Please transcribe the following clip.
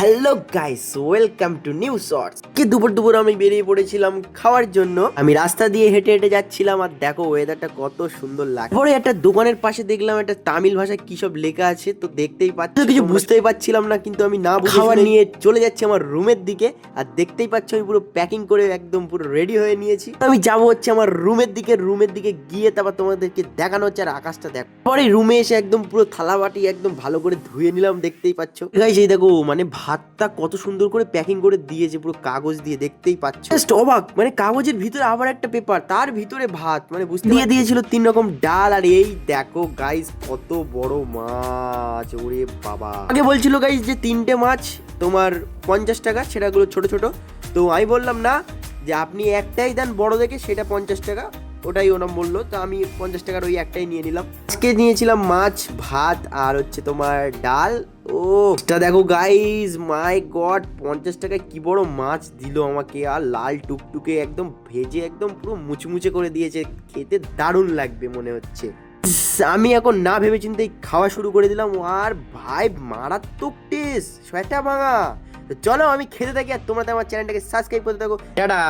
Hello guys, welcome to new shorts. দুপুর আমি বেরিয়ে পড়েছিলাম খাওয়ার জন্য। আমি রাস্তা দিয়ে হেঁটে হেঁটে যাচ্ছিলাম আর দেখো ওয়েদারটা কত সুন্দর লাগে। পরে একটা দোকানের পাশে দেখলাম একটা তামিল ভাষায় কি সব লেখা আছে, তো দেখতেই পাচ্ছ, কিছু বুঝতেই পারছিলাম না, কিন্তু আমি না বুঝে খাবার নিয়ে চলে যাচ্ছি আমার রুমের দিকে। আর দেখতেই পাচ্ছ আমি পুরো প্যাকিং করে একদম পুরো রেডি হয়ে নিয়েছি। আমি যাবো হচ্ছে আমার রুমের দিকে গিয়ে তারপর তোমাদেরকে দেখানো হচ্ছে আর আকাশটা দেখো। পরে রুমে এসে একদম পুরো থালা বাটি একদম ভালো করে ধুয়ে নিলাম, দেখতেই পাচ্ছ গাইস। এই দেখো মানে ভাতটা কত সুন্দর করে প্যাকিং করে দিয়েছে পুরো কাগজ দিয়ে, দেখতেই পাচ্ছ। জাস্ট অবাক, মানে কাগজের ভিতরে আবার একটা পেপার, তার ভিতরে ভাত, মানে বুঝতে দিয়ে দিয়েছিল 3 রকম ডাল। আর এই দেখো গাইস কত বড় মাছ, ওরে বাবা। আগে বলছিল গাইস যে 3টে মাছ তোমার 50 টাকা, সেটাগুলো ছোট ছোট। তো আমি বললাম না, যে আপনি একটাই দেন বড় দেখে, সেটা 50 টাকা। ওটাই ওনাম বললো, তো আমি 50 টাকার ওই একটাই নিয়ে নিলাম। আজকে নিয়েছিলাম মাছ, ভাত আর হচ্ছে তোমার ডাল। ও এটা দেখো গাইস, মাই গড, 50 টাকায় কি বড় মাছ দিল আমাকে। আর লাল টুকটুকে একদম ভেজে একদম পুরো মুচমুচে করে দিয়েছে, খেতে দারুণ লাগবে মনে হচ্ছে। আমি এখন না ভেবে চিন্তেই খাওয়া শুরু করে দিলাম। আর ভাই মারাত্মক টেস্ট, সেটা ভাঙা। তো চলো আমি খেতে থাকি আর তোমরা আমার চ্যানেলটাকে সাবস্ক্রাইব করতে থাকো। টাটা।